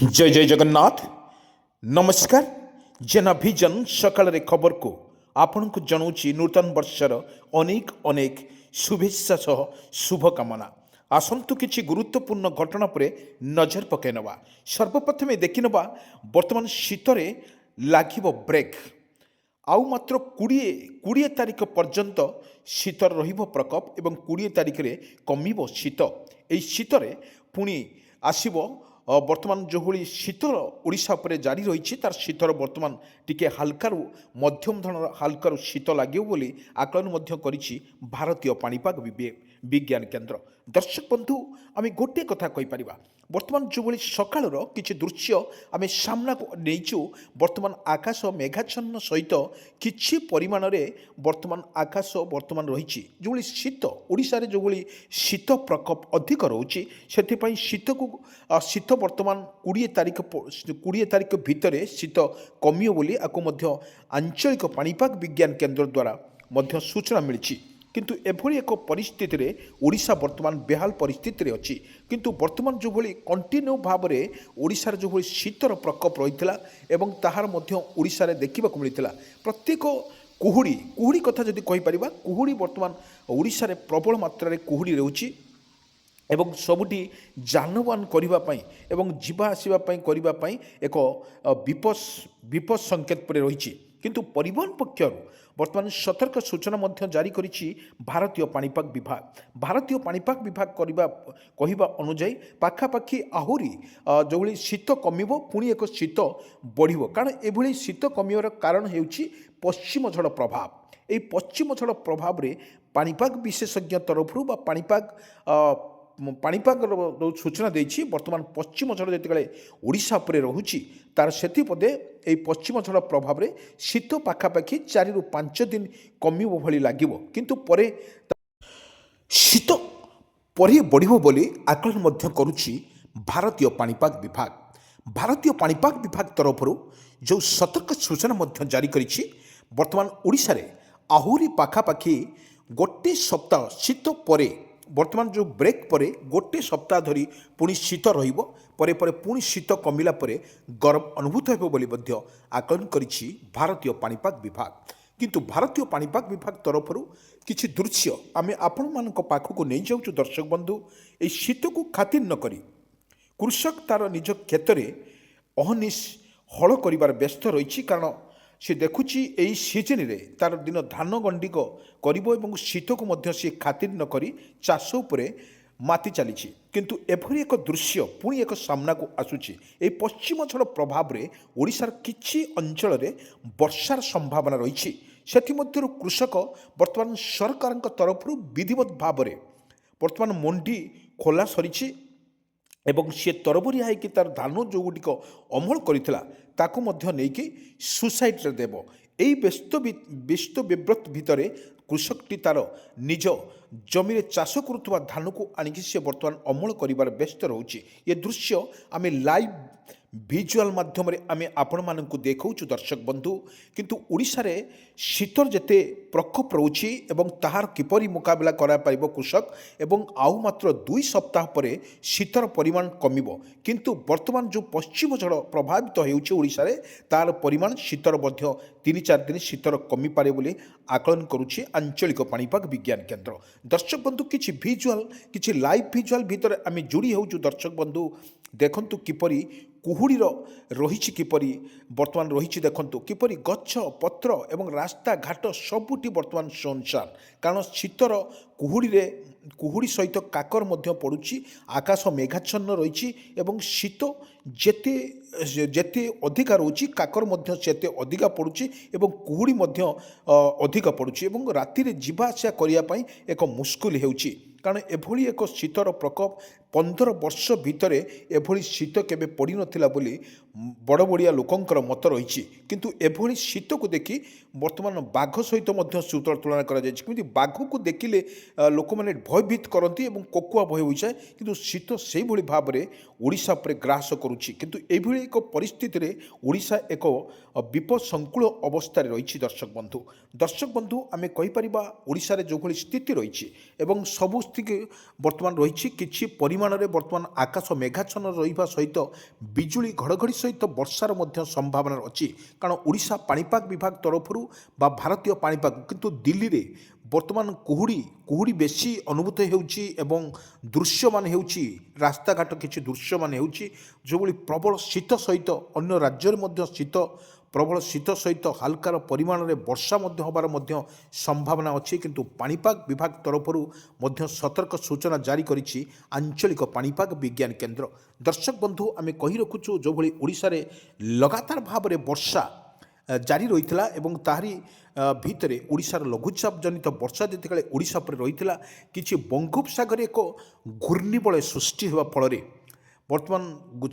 जय जय जगन्नाथ। नमस्कार। जेना भिजन सकाळ खबर को आपण को जनाऊँ नूतन वर्षर अनेक अनेक शुभेच्छा सह शुभकामना। आसतु किछि गुरुत्वपूर्ण घटना पर नजर पकई नवा। सर्वप्रथमे देखि नवा वर्तमान शीतरे लागिब ब्रेक। आउ मात्र 20 तारिख पर्यंत शीतर रहिब प्रकोप एवं 20 तारिख रे कमिब शीत। एई शीतरे पुणी आसिब बर्तमान जो भली शीतर ओडिशा उपरे जारी रही तार शीतर बर्तमान टिके हल्कारु मध्यम धरण हल्कारु शीत लगे बोली आकलन मध्य करिछि भारतीय पाणीपाग विज्ञान केन्द्र। दर्शक बंधु आम गोटे कथा कहीपर बर्तमान जो भली सकाळर किछि दृश्य आम सामना नहींचु। बर्तमान आकाश मेघाच्छन्न सहित किछि परिमाण रे बर्तमान आकाश बर्तमान रही जो भली शीत ओडिशा रे जो भली शीत प्रकोप अधिक रोचे से शीत को शीत बर्तमान 20 तारिख भितर शीत कमियो बोली आको मध्य आंचलिक पाणीपाग विज्ञान केन्द्र द्वारा मध्य सूचना मिली। किंतु एभली एक परिस्थिति रे ओडिशा वर्तमान बेहाल परिस्थिति रे अछि। किंतु वर्तमान जो भली कंटिन्यू भाव में ओडिशार जो भली शीतर प्रकोप रहितला एवं ताहार मध्य ओडिशा रे देखिबाकू मिलितला। प्रत्येक कुहुड़ी कथा जदि कहि परिबा कुहुड़ी वर्तमान ओडिशा रे प्रबल मात्रा रे कुहुड़ी रहउछि एवं सबुटी जानबान करने एवं जीवा आसवा करने एक विपद संकेत पर रही। किंतु परिवहन पक्षर वर्तमान सतर्क सूचना मध्य जारी करिछि भारतीय पाणीपाग विभाग। भारतीय पाणीपाग विभाग कहवा अनुजाई पाखापाखि आहरी जो भली शीत कमिबो पुणी एक शीत बढ़िबो। कारण एभली शीत कमिबार कारण हेउछि पश्चिम झड़ प्रभाव। एई पश्चिम झड़ प्रभाव रे पाणीपाग विशेषज्ञ तरफरु बा पाणीपाग सूचना देछि वर्तमान पश्चिम झड़ जिते ओडिशा उपरे रहुछि तार सेतिपदे एई पश्चिम झड़ प्रभाव रे शीत पाखापाखि 4 ରୁ 5 दिन कमिबो भली लागिबो। किंतु परे शीत परे बढ़िबो बोली आकलन मध्य करुछि भारतीय पाणीपाग विभाग। भारतीय पाणीपाग विभाग तरफरु जो सतर्क सूचना मध्य जारी करिछि वर्तमान ओडिशा रे आहुरी पाखापाखि गोटे सप्ताह शीत परे वर्तमान जो ब्रेक परे गोटे सप्ताह धरी पुणी शीत रहिबो। परे परे पुणी शीत कमिला परे गरम अनुभूत हेबो बोली मध्य आकलन करिछि भारतीय पाणीपाग विभाग। किंतु भारतीय पाणीपाग विभाग तरफरु किछि दृश्य आमे आपण मानक पाखकु नै जाउछु। दर्शक बंधु ए शीत को खातिर न करी कृषक तार निज खेत रे अहनिश हल करिवार व्यस्त रहिछि। कारण से देखुची यही सीजन रे तार दिन धान गंडिक करिबो एवं शीत को मध्य से खातिर न करी चाष उपरे माति चली। किंतु एभली एक दृश्य पुणी एक सामना को आसुची। ए पश्चिम झड़ प्रभाव रे ओडिशार किछि अंचल रे वर्षार संभावना रही। सेथिमध्यरु कृषक वर्तमान सरकार तरफरु विधिवत भाव रे वर्तमान मंडी खोला सरीछि एवं सी तरबरिया है कि तार धान जो गुड़िक अमल करथिला ताकू मध्य नेकी सुसाइड रे देव। एई व्यस्त विव्रत भितरे कृषकटी तार निज जमी चाष करुवा धान को आनिकी से वर्तमान अमल करिवार व्यस्त रहउछि। ये दृश्य आमे लाइव विजुअल माध्यम आमे आपण मानकु देखौछु दर्शक बंधु। किंतु ओडिशा रे शीतर जेते प्रकोप रहउछि एवं ताहार किपरि मुकाबला करा पाइबो कृषक एवं आउ मात्र 2 सप्ताह परे शीतर परिमाण कमिबो। किंतु वर्तमान जो पश्चिम झड़ प्रभावित हेउछि ओडिशा रे तार परिमाण शीतर मध्य 3-4 दिन शीतर कमी पारे बोली आकलन करुछि आंचलिक पाणीपाग विज्ञान केन्द्र। दर्शक बंधु किछि विजुअल किछि लाइव विजुअल भितर आमे जोड़ी होउछु। दर्शक बंधु देखंतु किपरि कुहुड़ीर रही किपरि वर्तमान रही देखंतु किपरि गछ पत्र एवं रास्ता घाट सबुटी वर्तमान सुनसान। कारण शीतर कुहुड़ी सहित काकर मध्य पड़ुछि आकाश मेघाच्छन्न रही एवं शीत जेते जेते अधिका रोची काकर मध्य सेते अधिका पड़ुछि एवं कुहुड़ी मध्य अधिका पड़ुछि एवं राति रे जीवा आसिया करिया पई एक मुश्किल हेउछि। कारण एभली एक शीतर प्रकोप 15 वर्ष भितर एभली शीत केबे पड़ी नथिला बोली बड़ बड़िया लोकंकर मत रही। किंतु एभली शीत को देखि वर्तमान बाघ सहित मध्य सूत्र तुलना करा जायछि। किंतु बाघ को देखिले लोक माने भयभीत करती और कोकुआ भय होइछे। किंतु शीत सेही भली भाव में ओडिशा पर ग्रास करुछि। किंतु एभली एक परिस्थिति रे ओडिशा एक विपद संकुल अवस्था रही। दर्शक बंधु आमे कहि परिबा ओडिशा रे जो भली स्थिति रही एवं सबु स्थिति वर्तमान रही किछि परिमाण ପରିମାଣରେ ବର୍ତ୍ତମାନ ଆକାଶ ମେଘାଚ୍ଛନ୍ନ ରହିବା ସହିତ ବିଜୁଳି ଘଡ଼ଘଡ଼ି ସହିତ ବର୍ଷାର ମଧ୍ୟ ସମ୍ଭାବନା ଅଛି। କାରଣ ଓଡ଼ିଶା ପାଣିପାଗ ବିଭାଗ ତରଫରୁ ବା ଭାରତୀୟ ପାଣିପାଗ କିନ୍ତୁ ଦିଲ୍ଲୀରେ ବର୍ତ୍ତମାନ କୁହୁଡ଼ି ବେଶୀ ଅନୁଭୂତ ହେଉଛି ଏବଂ ଦୃଶ୍ୟମାନ ହେଉଛି ରାସ୍ତାଘାଟ କିଛି ଦୃଶ୍ୟମାନ ହେଉଛି ଯେଉଁଭଳି ପ୍ରବଳ ଶୀତ ସହିତ ଅନ୍ୟ ରାଜ୍ୟରେ ମଧ୍ୟ ଶୀତ ପ୍ରବଳ ଶୀତ ସହିତ ହାଲକାର ପରିମାଣରେ ବର୍ଷା ମଧ୍ୟ ହେବାର ମଧ୍ୟ ସମ୍ଭାବନା ଅଛି। କିନ୍ତୁ ପାଣିପାଗ ବିଭାଗ ତରଫରୁ ମଧ୍ୟ ସତର୍କ ସୂଚନା ଜାରି କରିଛି ଆଞ୍ଚଳିକ ପାଣିପାଗ ବିଜ୍ଞାନ କେନ୍ଦ୍ର। ଦର୍ଶକ ବନ୍ଧୁ ଆମେ କହି ରଖୁଛୁ ଯେଉଁଭଳି ଓଡ଼ିଶାରେ ଲଗାତାର ଭାବରେ ବର୍ଷା ଜାରି ରହିଥିଲା ଏବଂ ତାହାରି ଭିତରେ ଓଡ଼ିଶାର ଲଘୁଚାପ ଜନିତ ବର୍ଷା ଯେତେବେଳେ ଓଡ଼ିଶା ଉପରେ ରହିଥିଲା କିଛି ବଙ୍ଗୋପସାଗରରେ ଏକ ଘୂର୍ଣ୍ଣିବଳୟ ସୃଷ୍ଟି ହେବା ଫଳରେ ବର୍ତ୍ତମାନ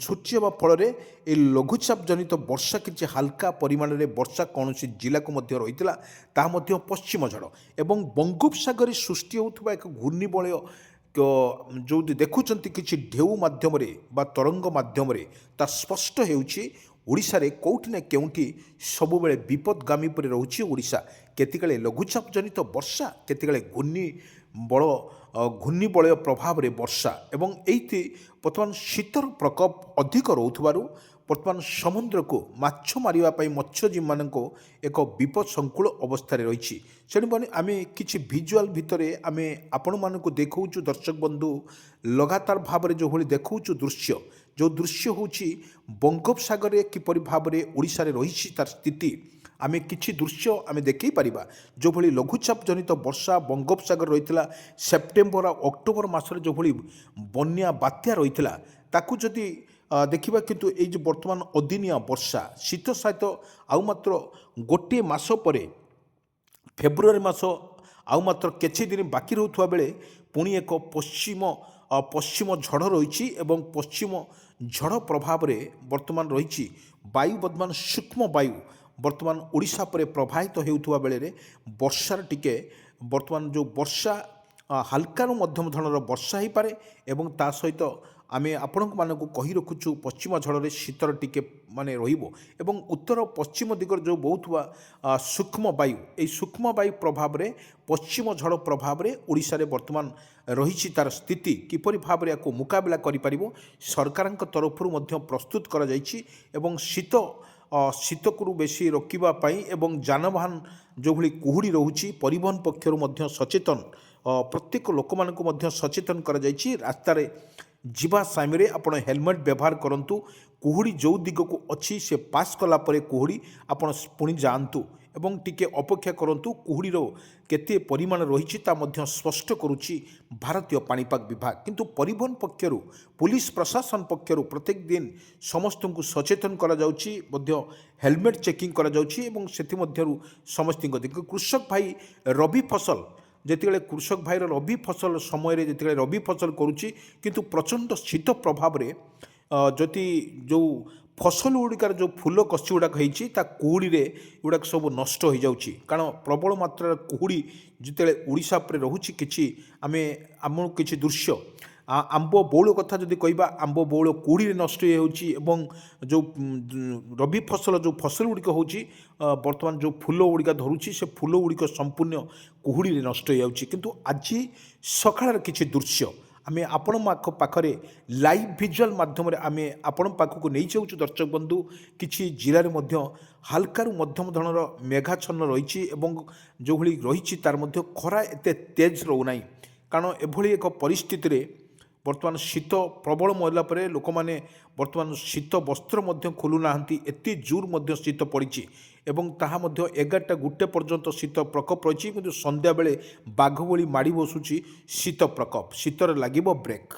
ସୃଷ୍ଟି ହେବା ଫଳରେ ଏ ଲଘୁଚାପ ଜନିତ ବର୍ଷା କିଛି ହାଲକା ପରିମାଣରେ ବର୍ଷା କୌଣସି ଜିଲ୍ଲାକୁ ମଧ୍ୟ ରହିଥିଲା ତାହା ମଧ୍ୟ ପଶ୍ଚିମ ଝଡ଼ ଏବଂ ବଙ୍ଗୋପସାଗରରେ ସୃଷ୍ଟି ହେଉଥିବା ଏକ ଘୂର୍ଣ୍ଣିବଳୟ ଯେଉଁ ଦେଖୁଛନ୍ତି କିଛି ଢେଉ ମାଧ୍ୟମରେ ବା ତରଙ୍ଗ ମାଧ୍ୟମରେ ତାହା ସ୍ପଷ୍ଟ ହେଉଛି ଓଡ଼ିଶାରେ କେଉଁଠି ନା କେଉଁଠି ସବୁବେଳେ ବିପଦଗାମୀ ଉପରେ ରହୁଛି ଓଡ଼ିଶା। କେତେବେଳେ ଲଘୁଚାପ ଜନିତ ବର୍ଷା କେତେବେଳେ ଘୂର୍ଣ୍ଣିବଳୟ ପ୍ରଭାବରେ ବର୍ଷା ଏବଂ ଏଇଠି ବର୍ତ୍ତମାନ ଶୀତର ପ୍ରକୋପ ଅଧିକ ରହୁଥିବାରୁ ବର୍ତ୍ତମାନ ସମୁଦ୍ରକୁ ମାଛ ମାରିବା ପାଇଁ ମତ୍ସ୍ୟଜୀବୀମାନଙ୍କୁ ଏକ ବିପଦସଙ୍କୁଳ ଅବସ୍ଥାରେ ରହିଛି। ତେଣୁମାନେ ଆମେ କିଛି ଭିଜୁଆଲ ଭିତରେ ଆମେ ଆପଣମାନଙ୍କୁ ଦେଖାଉଛୁ ଦର୍ଶକ ବନ୍ଧୁ ଲଗାତାର ଭାବରେ ଯେଉଁଭଳି ଦେଖାଉଛୁ ଯେଉଁ ଦୃଶ୍ୟ ହେଉଛି ବଙ୍ଗୋପସାଗରରେ କିପରି ଭାବରେ ଓଡ଼ିଶାରେ ରହିଛି ତାର ସ୍ଥିତି ଆମେ କିଛି ଦୃଶ୍ୟ ଆମେ ଦେଖାଇ ପାରିବା। ଯେଉଁଭଳି ଲଘୁଚାପ ଜନିତ ବର୍ଷା ବଙ୍ଗୋପସାଗର ରହିଥିଲା ସେପ୍ଟେମ୍ବର ଆଉ ଅକ୍ଟୋବର ମାସରେ ଯେଉଁଭଳି ବନ୍ୟା ବାତ୍ୟା ରହିଥିଲା ତାକୁ ଯଦି ଦେଖିବା କିନ୍ତୁ ଏଇ ଯେଉଁ ବର୍ତ୍ତମାନ ଅଦିନିଆ ବର୍ଷା ଶୀତ ସହିତ ଆଉ ମାତ୍ର ଗୋଟିଏ ମାସ ପରେ ଫେବୃଆରୀ ମାସ ଆଉ ମାତ୍ର କିଛି ଦିନ ବାକି ରହୁଥିବା ବେଳେ ପୁଣି ଏକ ପଶ୍ଚିମ ଝଡ଼ ରହିଛି ଏବଂ ପଶ୍ଚିମ ଝଡ଼ ପ୍ରଭାବରେ ବର୍ତ୍ତମାନ ରହିଛି ବାୟୁ ବର୍ତ୍ତମାନ ସୂକ୍ଷ୍ମ ବାୟୁ ବର୍ତ୍ତମାନ ଓଡ଼ିଶା ଉପରେ ପ୍ରବାହିତ ହେଉଥିବା ବେଳରେ ବର୍ଷାର ଟିକେ ବର୍ତ୍ତମାନ ଯେଉଁ ବର୍ଷା ହାଲକାରୁ ମଧ୍ୟମ ଧରଣର ବର୍ଷା ହୋଇପାରେ ଏବଂ ତା ସହିତ ଆମେ ଆପଣମାନଙ୍କୁ କହି ରଖୁଛୁ ପଶ୍ଚିମ ଝଡ଼ରେ ଶୀତର ଟିକେ ମାନେ ରହିବ ଏବଂ ଉତ୍ତର ପଶ୍ଚିମ ଦିଗରେ ଯେଉଁ ବହୁଥିବା ସୂକ୍ଷ୍ମ ବାୟୁ ଏହି ସୂକ୍ଷ୍ମ ବାୟୁ ପ୍ରଭାବରେ ପଶ୍ଚିମ ଝଡ଼ ପ୍ରଭାବରେ ଓଡ଼ିଶାରେ ବର୍ତ୍ତମାନ ରହିଛି ତାର ସ୍ଥିତି କିପରି ଭାବରେ ଏହାକୁ ମୁକାବିଲା କରିପାରିବ ସରକାରଙ୍କ ତରଫରୁ ମଧ୍ୟ ପ୍ରସ୍ତୁତ କରାଯାଇଛି ଏବଂ ଶୀତକୁ ବେଶୀ ରୋକିବା ପାଇଁ ଏବଂ ଯାନବାହନ ଯେଉଁଭଳି କୁହୁଡ଼ି ରହୁଛି ପରିବହନ ପକ୍ଷରୁ ମଧ୍ୟ ସଚେତନ ପ୍ରତ୍ୟେକ ଲୋକମାନଙ୍କୁ ମଧ୍ୟ ସଚେତନ କରାଯାଇଛି। ରାସ୍ତାରେ ଯିବା ସମୟରେ ଆପଣ ହେଲମେଟ୍ ବ୍ୟବହାର କରନ୍ତୁ। କୁହୁଡ଼ି ଯେଉଁ ଦିଗକୁ ଅଛି ସେ ପାସ୍ କଲା ପରେ କୁହୁଡ଼ି ଆପଣ ପୁଣି ଯାଆନ୍ତୁ ଏବଂ ଟିକେ ଅପେକ୍ଷା କରନ୍ତୁ। କୁହୁଡ଼ିର କେତେ ପରିମାଣ ରହିଛି ତା ମଧ୍ୟ ସ୍ପଷ୍ଟ କରୁଛି ଭାରତୀୟ ପାଣିପାଗ ବିଭାଗ। କିନ୍ତୁ ପରିବହନ ପକ୍ଷରୁ ପୁଲିସ ପ୍ରଶାସନ ପକ୍ଷରୁ ପ୍ରତ୍ୟେକ ଦିନ ସମସ୍ତଙ୍କୁ ସଚେତନ କରାଯାଉଛି ମଧ୍ୟ ହେଲମେଟ୍ ଚେକିଂ କରାଯାଉଛି ଏବଂ ସେଥିମଧ୍ୟରୁ ସମସ୍ତଙ୍କ କୃଷକ ଭାଇ ରବି ଫସଲ ଯେତେବେଳେ କୃଷକ ଭାଇର ରବି ଫସଲ ସମୟରେ ଯେତେବେଳେ ରବି ଫସଲ କରୁଛି କିନ୍ତୁ ପ୍ରଚଣ୍ଡ ଶୀତ ପ୍ରଭାବରେ ଯଦି ଯେଉଁ ଫସଲ ଗୁଡ଼ିକର ଯେଉଁ ଫୁଲ କଷି ଗୁଡ଼ାକ ହେଇଛି ତା କୁହୁଡ଼ିରେ ଏଗୁଡ଼ାକ ସବୁ ନଷ୍ଟ ହୋଇଯାଉଛି। କାରଣ ପ୍ରବଳ ମାତ୍ରାରେ କୁହୁଡ଼ି ଯେତେବେଳେ ଓଡ଼ିଶା ଉପରେ ରହୁଛି ଆମକୁ କିଛି ଦୃଶ୍ୟ ଆମ୍ବ ବଉଳ କଥା ଯଦି କହିବା ଆମ୍ବ ବଉଳ କୁହୁଡ଼ିରେ ନଷ୍ଟ ହୋଇଯାଉଛି ଏବଂ ଯେଉଁ ରବି ଫସଲ ଯେଉଁ ଫସଲ ଗୁଡ଼ିକ ହେଉଛି ବର୍ତ୍ତମାନ ଯେଉଁ ଫୁଲ ଗୁଡ଼ିକ ଧରୁଛି ସେ ଫୁଲ ଗୁଡ଼ିକ ସମ୍ପୂର୍ଣ୍ଣ କୁହୁଡ଼ିରେ ନଷ୍ଟ ହୋଇଯାଉଛି। କିନ୍ତୁ ଆଜି ସକାଳର କିଛି ଦୃଶ୍ୟ ଆମେ ଆପଣଙ୍କ ପାଖରେ ଲାଇଭ୍ ଭିଜୁଆଲ୍ ମାଧ୍ୟମରେ ଆମେ ଆପଣଙ୍କ ପାଖକୁ ନେଇ ଯାଉଛୁ ଦର୍ଶକ ବନ୍ଧୁ। କିଛି ଜିଲ୍ଲାରେ ମଧ୍ୟ ହାଲକାରୁ ମଧ୍ୟମ ଧରଣର ମେଘାଚ୍ଛନ୍ନ ରହିଛି ଏବଂ ଯେଉଁଭଳି ରହିଛି ତାର ମଧ୍ୟ ଖରା ଏତେ ତେଜ ରହୁନାହିଁ। କାରଣ ଏଭଳି ଏକ ପରିସ୍ଥିତିରେ ବର୍ତ୍ତମାନ ଶୀତ ପ୍ରବଳ ମହିଲା ପରେ ଲୋକମାନେ ବର୍ତ୍ତମାନ ଶୀତ ବସ୍ତ୍ର ମଧ୍ୟ ଖୋଲୁନାହାନ୍ତି ଏତେ ଜୋର ମଧ୍ୟ ଶୀତ ପଡ଼ିଛି ଏବଂ ତାହା ମଧ୍ୟ 11ଟା 1 ପର୍ଯ୍ୟନ୍ତ ଶୀତ ପ୍ରକୋପ ରହିଛି। କିନ୍ତୁ ସନ୍ଧ୍ୟାବେଳେ ବାଘ ଭଳି ମାଡ଼ି ବସୁଛି ଶୀତ ପ୍ରକୋପ ଶୀତରେ ଲାଗିବ ବ୍ରେକ୍।